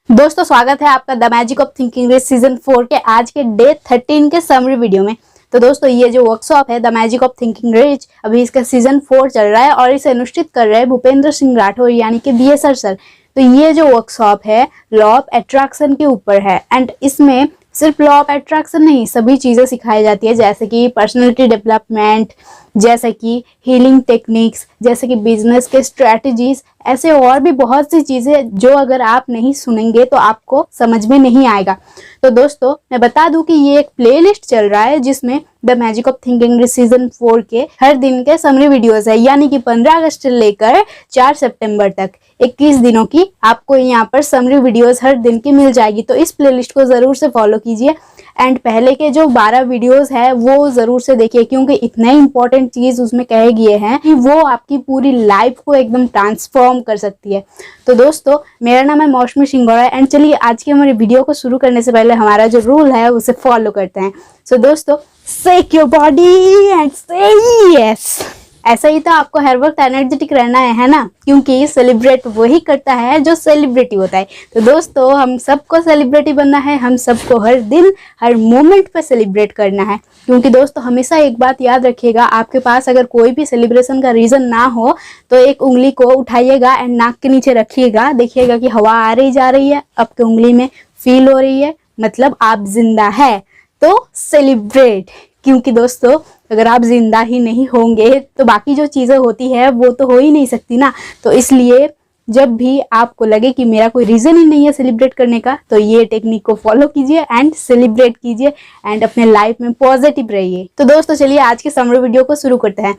दोस्तों स्वागत है आपका the magic of thinking rich season 4 के आज के डे 13 के समरी वीडियो में। तो दोस्तों ये जो वर्कशॉप है the magic of thinking rich, अभी इसका सीजन 4 चल रहा है और इसे अनुष्ठित कर रहे हैं भूपेंद्र सिंह राठौर यानी कि बीएसआर सर। तो ये जो वर्कशॉप है लॉ ऑफ अट्रैक्शन के ऊपर है एंड इसमें सिर्फ लॉ ऑफ अट्रैक्शन नहीं, सभी चीज़ें सिखाई जाती है, जैसे कि पर्सनैलिटी डेवलपमेंट, जैसे कि हीलिंग टेक्निक्स, जैसे कि बिजनेस के स्ट्रेटजीज, ऐसे और भी बहुत सी चीज़ें जो अगर आप नहीं सुनेंगे तो आपको समझ में नहीं आएगा। तो दोस्तों मैं बता दूं कि ये एक प्लेलिस्ट चल रहा है जिसमें the magic of thinking season 4 के हर दिन के समरी वीडियोस है, यानी कि 15 अगस्त से लेकर 4 सितंबर तक 21 दिनों की आपको यहाँ पर समरी वीडियोस हर दिन की मिल जाएगी। तो इस प्लेलिस्ट को ज़रूर से फॉलो कीजिए एंड पहले के जो 12 वीडियोस है वो ज़रूर से देखिए, क्योंकि इतने इंपॉर्टेंट चीज़ उसमें कहे गए हैं कि वो आपकी पूरी लाइफ को एकदम ट्रांसफॉर्म कर सकती है। तो दोस्तों मेरा नाम है मौसमी सिंगोरा एंड चलिए आज की हमारी वीडियो को शुरू करने से पहले हमारा जो रूल है उसे फॉलो करते हैं। सो दोस्तों शेक योर बॉडी एंड से यस। ऐसा ही तो आपको हर वक्त एनर्जेटिक रहना है ना, क्योंकि सेलिब्रेट वही करता है जो सेलिब्रिटी होता है। तो दोस्तों हम सबको सेलिब्रिटी बनना है, हम सबको हर दिन हर मोमेंट पे सेलिब्रेट करना है। क्योंकि दोस्तों हमेशा एक बात याद रखिएगा, आपके पास अगर कोई भी सेलिब्रेशन का रीज़न ना हो तो एक उंगली को उठाइएगा एंड नाक के नीचे रखिएगा, देखिएगा कि हवा आ रही जा रही है, आपके उंगली में फील हो रही है, मतलब आप जिंदा है। तो सेलिब्रेट, क्योंकि दोस्तों अगर आप जिंदा ही नहीं होंगे तो बाकी जो चीज़ें होती है वो तो हो ही नहीं सकती ना। तो इसलिए जब भी आपको लगे कि मेरा कोई रीज़न ही नहीं है सेलिब्रेट करने का, तो ये टेक्निक को फॉलो कीजिए एंड सेलिब्रेट कीजिए एंड अपने लाइफ में पॉजिटिव रहिए। तो दोस्तों चलिए आज के समरी वीडियो को शुरू करते हैं।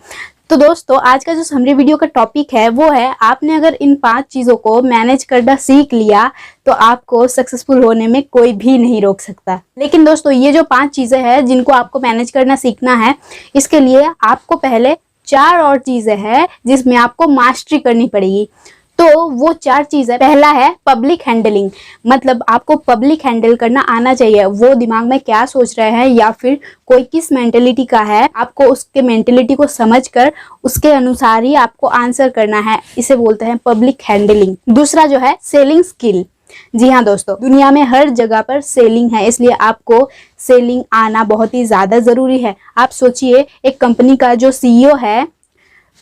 तो दोस्तों आज का जो समरी वीडियो का टॉपिक है वो है, आपने अगर इन 5 चीज़ों को मैनेज करना सीख लिया तो आपको सक्सेसफुल होने में कोई भी नहीं रोक सकता। लेकिन दोस्तों ये जो 5 चीज़ें हैं जिनको आपको मैनेज करना सीखना है, इसके लिए आपको पहले 4 और चीज़ें हैं जिसमें आपको मास्टरी करनी पड़ेगी। तो वो 4 चीज़ है। पहला है पब्लिक हैंडलिंग, मतलब आपको पब्लिक हैंडल करना आना चाहिए। वो दिमाग में क्या सोच रहे हैं या फिर कोई किस मेंटेलिटी का है, आपको उसके मेंटेलिटी को समझकर उसके अनुसार ही आपको आंसर करना है। इसे बोलते हैं पब्लिक हैंडलिंग। दूसरा जो है सेलिंग स्किल। जी हाँ दोस्तों, दुनिया में हर जगह पर सेलिंग है, इसलिए आपको सेलिंग आना बहुत ही ज़्यादा ज़रूरी है। आप सोचिए एक कंपनी का जो CEO है,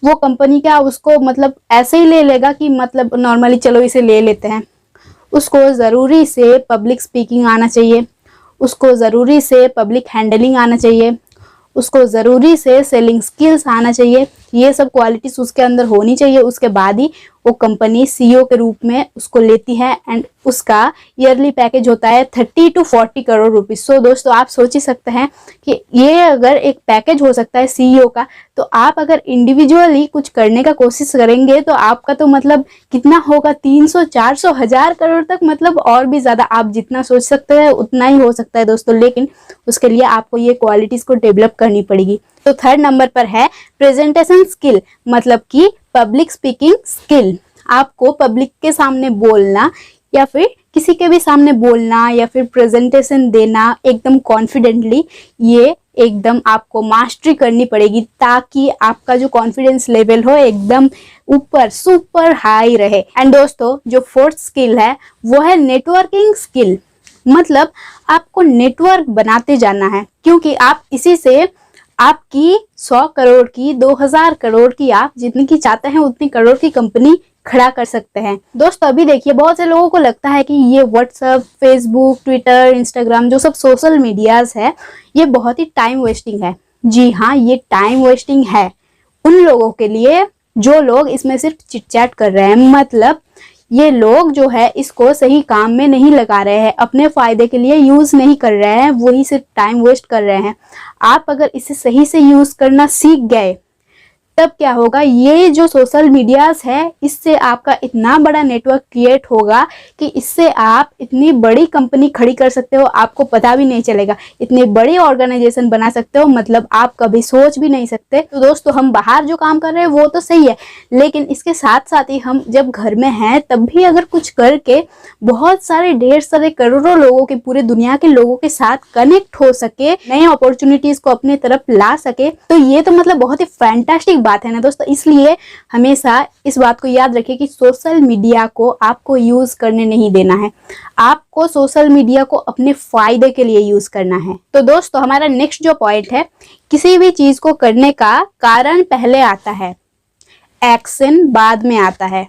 वो कंपनी क्या उसको मतलब ऐसे ही ले लेगा कि मतलब नॉर्मली चलो इसे ले लेते हैं। उसको ज़रूरी से पब्लिक स्पीकिंग आना चाहिए, उसको ज़रूरी से पब्लिक हैंडलिंग आना चाहिए, उसको ज़रूरी से सेलिंग स्किल्स आना चाहिए। ये सब क्वालिटीज़ उसके अंदर होनी चाहिए, उसके बाद ही वो कंपनी CEO के रूप में उसको लेती है एंड उसका ईयरली पैकेज होता है 30 to 40 करोड़ रुपीज़। सो दोस्तों आप सोच ही सकते हैं कि ये अगर एक पैकेज हो सकता है CEO का, तो आप अगर इंडिविजुअली कुछ करने का कोशिश करेंगे तो आपका तो मतलब कितना होगा, 300 400 1000 करोड़ तक, मतलब और भी ज़्यादा। आप जितना सोच सकते हैं उतना ही हो सकता है दोस्तों, लेकिन उसके लिए आपको ये क्वालिटीज़ को डेवलप करनी पड़ेगी। तो 3rd नंबर पर है प्रेजेंटेशन स्किल, मतलब कि पब्लिक स्पीकिंग स्किल। आपको पब्लिक के सामने बोलना या फिर किसी के भी सामने बोलना या फिर प्रेजेंटेशन देना एकदम कॉन्फिडेंटली, ये एकदम आपको मास्टरी करनी पड़ेगी ताकि आपका जो कॉन्फिडेंस लेवल हो एकदम ऊपर सुपर हाई रहे। एंड दोस्तों जो 4th स्किल है वो है नेटवर्किंग स्किल, मतलब आपको नेटवर्क बनाते जाना है, क्योंकि आप इसी से आपकी 100 करोड़ की 2000 करोड़ की, आप जितनी की चाहते हैं उतनी करोड़ की कंपनी खड़ा कर सकते हैं। दोस्तों अभी देखिए बहुत से लोगों को लगता है कि ये व्हाट्सएप, फेसबुक, ट्विटर, इंस्टाग्राम जो सब सोशल मीडियाज है ये बहुत ही टाइम वेस्टिंग है। जी हाँ, ये टाइम वेस्टिंग है उन लोगों के लिए जो लोग इसमें सिर्फ चिट चैट कर रहे हैं, मतलब ये लोग जो है इसको सही काम में नहीं लगा रहे हैं, अपने फायदे के लिए यूज़ नहीं कर रहे हैं, वही सिर्फ टाइम वेस्ट कर रहे हैं। आप अगर इसे सही से यूज़ करना सीख गए तब क्या होगा, ये जो सोशल मीडियाज है इससे आपका इतना बड़ा नेटवर्क क्रिएट होगा कि इससे आप इतनी बड़ी कंपनी खड़ी कर सकते हो, आपको पता भी नहीं चलेगा। इतनी बड़ी ऑर्गेनाइजेशन बना सकते हो, मतलब आप कभी सोच भी नहीं सकते। तो दोस्तों हम बाहर जो काम कर रहे हैं वो तो सही है, लेकिन इसके साथ साथ ही हम जब घर में हैं तब भी अगर कुछ करके बहुत सारे ढेर सारे करोड़ों लोगों के, पूरे दुनिया के लोगों के साथ कनेक्ट हो सके, नए अपॉर्चुनिटीज को अपने तरफ ला सके, तो ये तो मतलब बहुत ही फैंटास्टिक बात है ना दोस्तों। इसलिए हमेशा इस बात को याद रखिए कि सोशल मीडिया को आपको यूज करने नहीं देना है, आपको सोशल मीडिया को अपने फायदे के लिए यूज करना है। तो दोस्तों हमारा नेक्स्ट जो पॉइंट है, किसी भी चीज को करने का कारण पहले आता है, एक्शन बाद में आता है।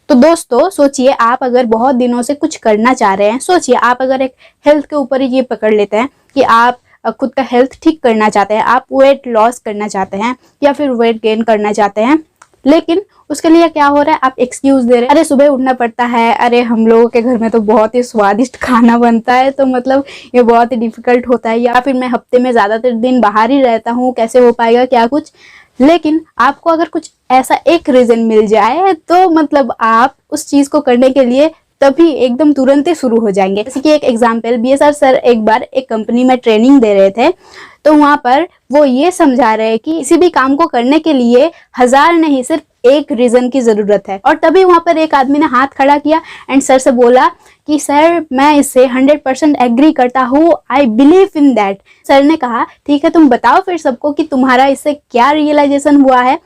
तो दोस्तों सोचिए, आप अगर बहुत दिनों से कुछ करना चाह रहे हैं, सोचिए आप अगर एक हेल्थ के ऊपर ही ये पकड़ लेते हैं कि आप खुद का हेल्थ ठीक करना चाहते हैं, आप वेट लॉस करना चाहते हैं या फिर वेट गेन करना चाहते हैं, लेकिन उसके लिए क्या हो रहा है, आप एक्सक्यूज दे रहे हैं, अरे सुबह उठना पड़ता है, अरे हम लोगों के घर में तो बहुत ही स्वादिष्ट खाना बनता है, तो मतलब ये बहुत ही डिफिकल्ट होता है, या फिर मैं हफ्ते में ज़्यादातर दिन बाहर ही रहता हूँ, कैसे हो पाएगा क्या कुछ। लेकिन आपको अगर कुछ ऐसा एक रीज़न मिल जाए तो मतलब आप उस चीज़ को करने के लिए तभी एकदम तुरंत ही शुरू हो जाएंगे। जैसे कि एक एग्जाम्पल, बीएसआर सर एक बार एक कंपनी में ट्रेनिंग दे रहे थे, तो वहाँ पर वो ये समझा रहे हैं कि किसी भी काम को करने के लिए 1000 नहीं, सिर्फ एक रीजन की जरूरत है। और तभी वहाँ पर एक आदमी ने हाथ खड़ा किया एंड सर से बोला कि सर मैं इससे 100% एग्री करता हूँ, I believe in that. Sir ने कहा ठीक है, तुम बताओ फिर सबको कि तुम्हारा इससे क्या रियलाइजेशन हुआ है।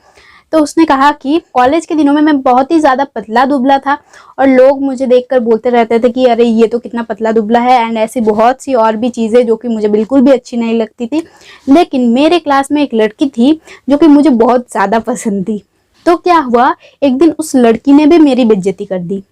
तो उसने कहा कि कॉलेज के दिनों में मैं बहुत ही ज़्यादा पतला दुबला था और लोग मुझे देखकर बोलते रहते थे कि अरे ये तो कितना पतला दुबला है, एंड ऐसी बहुत सी और भी चीज़ें जो कि मुझे बिल्कुल भी अच्छी नहीं लगती थी। लेकिन मेरे क्लास में एक लड़की थी जो कि मुझे बहुत ज़्यादा पसंद थी। तो क्या हुआ, एक दिन उस लड़की ने भी मेरी बेइज्जती कर दी।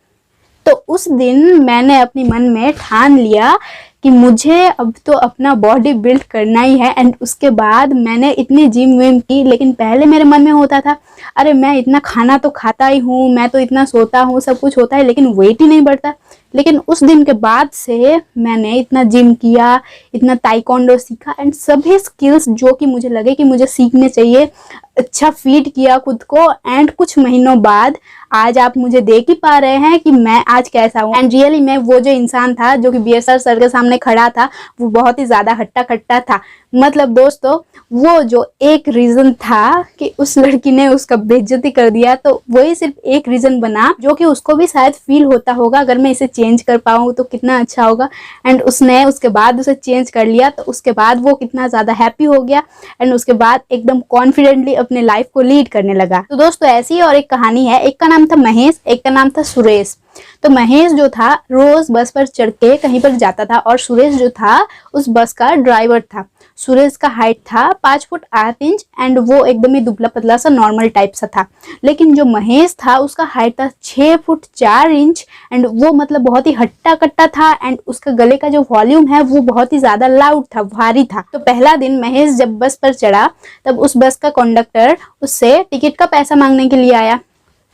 तो उस दिन मैंने अपने मन में ठान लिया कि मुझे अब तो अपना बॉडी बिल्ड करना ही है। एंड उसके बाद मैंने इतनी जिम विम की, लेकिन पहले मेरे मन में होता था अरे मैं इतना खाना तो खाता ही हूँ, मैं तो इतना सोता हूँ, सब कुछ होता है, लेकिन वेट ही नहीं बढ़ता। लेकिन उस दिन के बाद से मैंने इतना जिम किया, इतना ताइक्वांडो सीखा एंड सभी स्किल्स जो कि मुझे लगे कि मुझे सीखने चाहिए, अच्छा फीड किया खुद को। एंड कुछ महीनों बाद आज आप मुझे देख ही पा रहे हैं कि मैं आज कैसा हूँ। एंड रियली मैं वो जो इंसान था जो कि बीएसआर सर के सामने खड़ा था, वो बहुत ही ज़्यादा हट्टा कट्टा था। मतलब दोस्तों वो जो एक रीज़न था कि उस लड़की ने उसका बेइज्जती कर दिया, तो वही सिर्फ एक रीज़न बना जो कि उसको भी शायद फील होता होगा अगर मैं इसे चेंज कर पाऊँ तो कितना अच्छा होगा। एंड उसने उसके बाद उसे चेंज कर लिया, तो उसके बाद वो कितना ज़्यादा हैप्पी हो गया एंड उसके बाद एकदम कॉन्फिडेंटली अपने लाइफ को लीड करने लगा। तो दोस्तों ऐसी ही और एक कहानी है, एक का नाम था महेश, एक का नाम था सुरेश। तो महेश जो था रोज बस पर चढ़ के कहीं पर जाता था और सुरेश जो था उस बस का ड्राइवर था। सुरेश का हाइट था 5 फुट 8 इंच एंड वो एकदम ही दुबला पतला सा नॉर्मल टाइप सा था। लेकिन जो महेश था उसका हाइट था 6 फुट 4 इंच एंड वो मतलब बहुत ही हट्टा कट्टा था एंड उसका गले का जो वॉल्यूम है वो बहुत ही ज्यादा लाउड था, भारी था। तो पहला दिन महेश जब बस पर चढ़ा तब उस बस का कंडक्टर उससे टिकट का पैसा मांगने के लिए आया।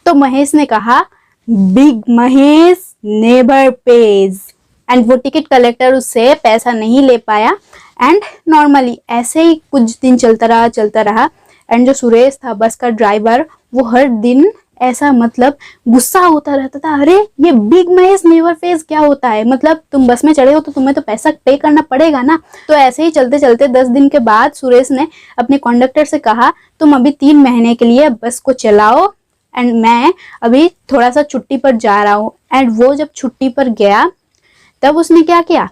तो महेश ने कहा big Mahesh never page, and वो टिकट कलेक्टर उससे पैसा नहीं ले पाया। एंड नॉर्मली ऐसे ही कुछ दिन चलता रहा एंड जो सुरेश था बस का ड्राइवर, वो हर दिन ऐसा मतलब गुस्सा होता रहता था, अरे ये बिग महेश नेवर पेज क्या होता है, मतलब तुम बस में चढ़े हो तो तुम्हें तो पैसा पे करना पड़ेगा ना। तो ऐसे ही चलते चलते 10 दिन के बाद सुरेश ने अपने कंडक्टर से कहा तुम अभी 3 महीने के लिए बस को चलाओ एंड मैं अभी थोड़ा सा छुट्टी पर जा रहा हूँ। एंड वो जब छुट्टी पर गया तब उसने क्या किया,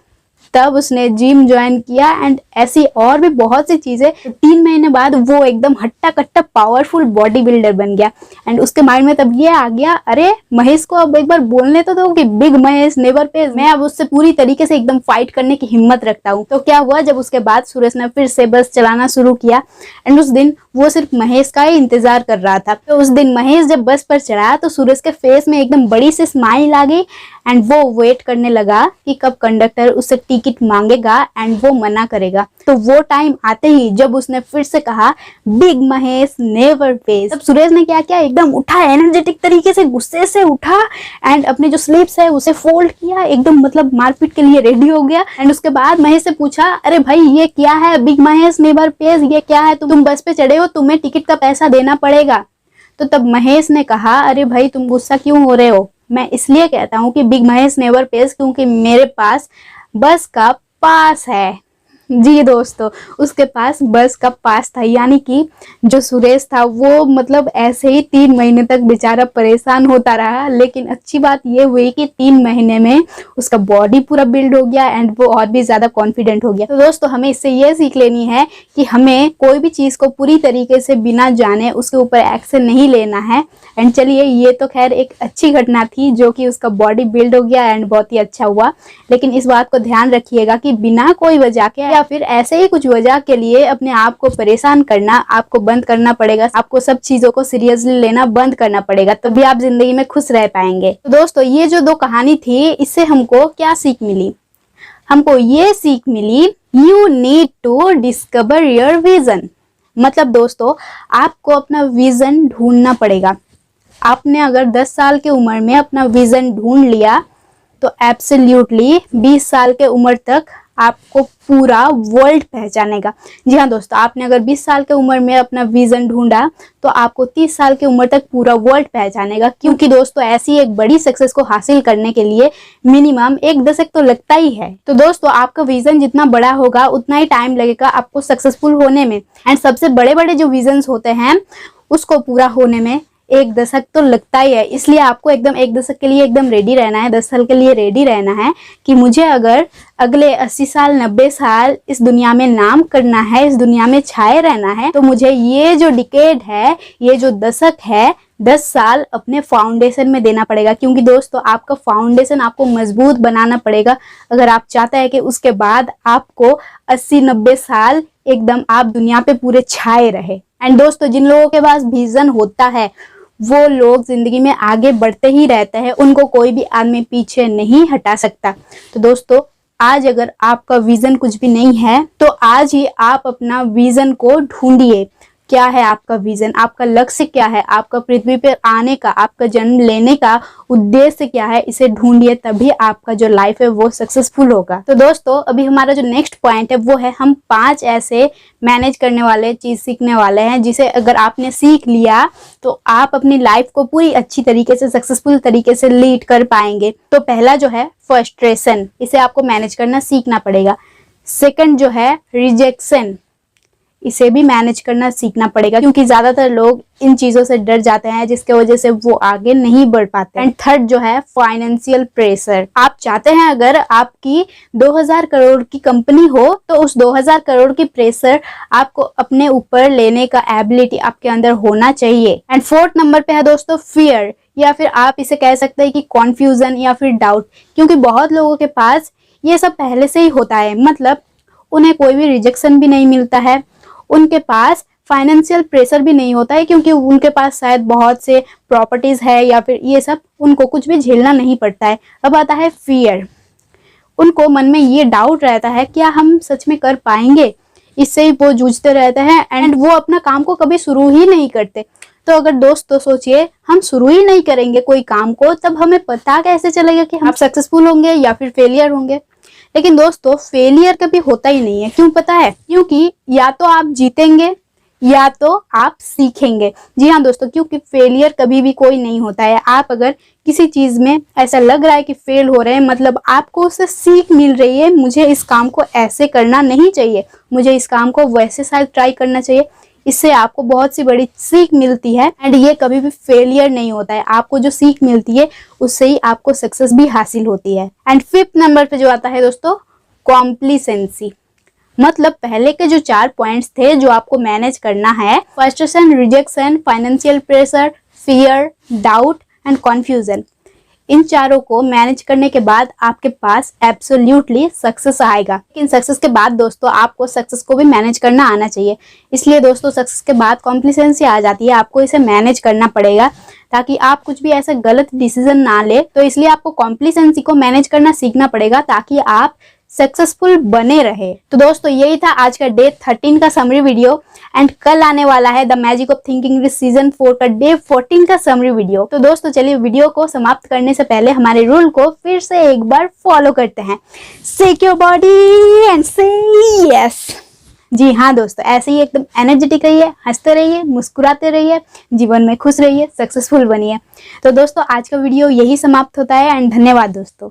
तब उसने जिम ज्वाइन किया एंड ऐसी और भी बहुत सी चीजें। 3 महीने बाद वो एकदम हट्टा कट्टा पावरफुल बॉडी बिल्डर बन गया एंड उसके माइंड में तब ये आ गया अरे महेश को अब एक बार बोलने तो दो कि बिग महेश नेवर पेज, मैं अब उससे पूरी तरीके से एकदम फाइट करने की हिम्मत रखता हूँ। तो क्या हुआ, जब उसके बाद सुरेश ने फिर से बस चलाना शुरू किया एंड उस दिन वो सिर्फ महेश का ही इंतजार कर रहा था। तो उस दिन महेश जब बस पर चढ़ा तो सुरेश के फेस में एकदम बड़ी सी स्माइल आ गई एंड वो वेट करने लगा कि कब कंडक्टर उससे टिकट मांगेगा एंड वो मना करेगा। तो वो टाइम आते ही जब उसने फिर से कहा बिग महेश नेवर पेज, तब सुरेश ने क्या किया, एकदम उठा, एनर्जेटिक तरीके से गुस्से से उठा एंड अपने जो स्लीव्स है उसे फोल्ड किया, एकदम मतलब मारपीट के लिए रेडी हो गया। एंड उसके बाद महेश से पूछा अरे भाई ये क्या है, बिग महेश नेवर पेज ये क्या है, तुम बस पे चढ़े हो, तुम्हें टिकट का पैसा देना पड़ेगा। तो तब महेश ने कहा अरे भाई तुम गुस्सा क्यों हो रहे हो, मैं इसलिए कहता हूँ कि बिग महेश नेवर पेज क्योंकि मेरे पास बस का पास है। जी दोस्तों, उसके पास बस का पास था, यानी कि जो सुरेश था वो मतलब ऐसे ही 3 महीने तक बेचारा परेशान होता रहा। लेकिन अच्छी बात ये हुई कि 3 महीने में उसका बॉडी पूरा बिल्ड हो गया एंड वो और भी ज्यादा कॉन्फिडेंट हो गया। तो दोस्तों हमें इससे ये सीख लेनी है कि हमें कोई भी चीज को पूरी तरीके से बिना जाने उसके ऊपर एक्शन नहीं लेना है। एंड चलिए, ये तो खैर एक अच्छी घटना थी जो कि उसका बॉडी बिल्ड हो गया एंड बहुत ही अच्छा हुआ। लेकिन इस बात को ध्यान रखिएगा कि बिना कोई वजह के या फिर ऐसे ही कुछ वजह के लिए अपने आप को परेशान करना आपको बंद करना पड़ेगा। आपको सब चीजों को सीरियसली लेना बंद करना पड़ेगा, तभी आप जिंदगी में खुश रह पाएंगे। तो दोस्तों ये जो 2 कहानी थी, इससे हमको क्या सीख मिली? हमको ये सीख मिली, you need to discover your vision. मतलब दोस्तों, आपको अपना विजन ढूंढना पड़ेगा। आपने अगर 10 साल की उम्र में अपना विजन ढूंढ लिया तो एब्सोल्युटली 20 साल के उम्र तक आपको पूरा वर्ल्ड पहचानेगा। जी हाँ दोस्तों, आपने अगर 20 साल की उम्र में अपना विजन ढूंढा तो आपको 30 साल की उम्र तक पूरा वर्ल्ड पहचानेगा। क्योंकि दोस्तों ऐसी एक बड़ी सक्सेस को हासिल करने के लिए मिनिमम 1 दशक तो लगता ही है। तो दोस्तों आपका विजन जितना बड़ा होगा उतना ही टाइम लगेगा आपको सक्सेसफुल होने में। एंड सबसे बड़े बड़े जो विजन्स होते हैं उसको पूरा होने में 1 दशक तो लगता ही है। इसलिए आपको एकदम 1 दशक के लिए एकदम रेडी रहना है, 10 साल के लिए रेडी रहना है कि मुझे अगर अगले 80 साल 90 साल इस दुनिया में नाम करना है, इस दुनिया में छाए रहना है, तो मुझे ये जो डिकेड है, ये जो दशक है, 10 साल अपने फाउंडेशन में देना पड़ेगा। क्योंकि दोस्तों आपका फाउंडेशन आपको मजबूत बनाना पड़ेगा अगर आप चाहते हैं कि उसके बाद आपको 80-90 साल एकदम आप दुनिया पे पूरे छाए रहे। एंड दोस्तों जिन लोगों के पास विजन होता है वो लोग जिंदगी में आगे बढ़ते ही रहते हैं, उनको कोई भी आदमी पीछे नहीं हटा सकता। तो दोस्तों आज अगर आपका विजन कुछ भी नहीं है तो आज ही आप अपना विजन को ढूंढिए। क्या है आपका विजन, आपका लक्ष्य क्या है, आपका पृथ्वी पर आने का, आपका जन्म लेने का उद्देश्य क्या है, इसे ढूंढिए, तभी आपका जो लाइफ है वो सक्सेसफुल होगा। तो दोस्तों अभी हमारा जो नेक्स्ट पॉइंट है वो है हम 5 ऐसे मैनेज करने वाले चीज सीखने वाले हैं जिसे अगर आपने सीख लिया तो आप अपनी लाइफ को पूरी अच्छी तरीके से सक्सेसफुल तरीके से लीड कर पाएंगे। तो पहला जो है फ्रस्ट्रेशन, इसे आपको मैनेज करना सीखना पड़ेगा। सेकंड जो है रिजेक्शन, इसे भी मैनेज करना सीखना पड़ेगा क्योंकि ज्यादातर लोग इन चीजों से डर जाते हैं जिसके वजह से वो आगे नहीं बढ़ पाते। एंड थर्ड जो है फाइनेंशियल प्रेशर, आप चाहते हैं अगर आपकी 2000 करोड़ की कंपनी हो तो उस 2000 करोड़ की प्रेशर आपको अपने ऊपर लेने का एबिलिटी आपके अंदर होना चाहिए। एंड 4th नंबर पे है दोस्तों फियर, या फिर आप इसे कह सकते हैं कि कॉन्फ्यूजन या फिर डाउट। क्योंकि बहुत लोगों के पास ये सब पहले से ही होता है, मतलब उन्हें कोई भी रिजेक्शन भी नहीं मिलता है, उनके पास फाइनेंशियल प्रेशर भी नहीं होता है क्योंकि उनके पास शायद बहुत से प्रॉपर्टीज है या फिर ये सब उनको कुछ भी झेलना नहीं पड़ता है। अब आता है फियर, उनको मन में ये डाउट रहता है क्या हम सच में कर पाएंगे, इससे ही वो जूझते रहते हैं एंड वो अपना काम को कभी शुरू ही नहीं करते। तो अगर दोस्तों सोचिए हम शुरू ही नहीं करेंगे कोई काम को, तब हमें पता कैसे चलेगा कि हम सक्सेसफुल होंगे या फिर फेलियर होंगे। लेकिन दोस्तों फेलियर कभी होता ही नहीं है, क्यों पता है? क्योंकि या तो आप जीतेंगे या तो आप सीखेंगे। जी हाँ दोस्तों, क्योंकि फेलियर कभी भी कोई नहीं होता है। आप अगर किसी चीज में ऐसा लग रहा है कि फेल हो रहे हैं, मतलब आपको उससे सीख मिल रही है, मुझे इस काम को ऐसे करना नहीं चाहिए, मुझे इस काम को वैसे शायद ट्राई करना चाहिए, इससे आपको बहुत सी बड़ी सीख मिलती है। एंड ये कभी भी फेलियर नहीं होता है, आपको जो सीख मिलती है उससे ही आपको सक्सेस भी हासिल होती है। एंड 5th नंबर पे जो आता है दोस्तों कॉम्प्लिसेंसी, मतलब पहले के जो 4 पॉइंट्स थे जो आपको मैनेज करना है, frustration, rejection, financial pressure, fear, doubt and confusion, इन चारों को मैनेज करने के बाद आपके पास एब्सोल्युटली सक्सेस आएगा। लेकिन सक्सेस के बाद दोस्तों आपको सक्सेस को भी मैनेज करना आना चाहिए। इसलिए दोस्तों सक्सेस के बाद कॉम्प्लिसेंसी आ जाती है, आपको इसे मैनेज करना पड़ेगा ताकि आप कुछ भी ऐसा गलत डिसीजन ना ले। तो इसलिए आपको कॉम्प्लिसेंसी को मैनेज करना सीखना पड़ेगा ताकि आप सक्सेसफुल बने रहे। तो दोस्तों यही था आज का डे 13 का समरी वीडियो। एंड कल आने वाला है the magic of thinking rich season 4 का डे 14 का समरी वीडियो। तो दोस्तों चलिए वीडियो को समाप्त करने से पहले हमारे रूल को फिर से एक बार फॉलो करते हैं। शेक योर बॉडी एंड से यस। जी हाँ दोस्तों, ऐसे ही एकदम एनर्जेटिक रहिए, हंसते रहिए, मुस्कुराते रहिए, जीवन में खुश रहिए, सक्सेसफुल बनिए। तो दोस्तों आज का वीडियो यही समाप्त होता है एंड धन्यवाद दोस्तों।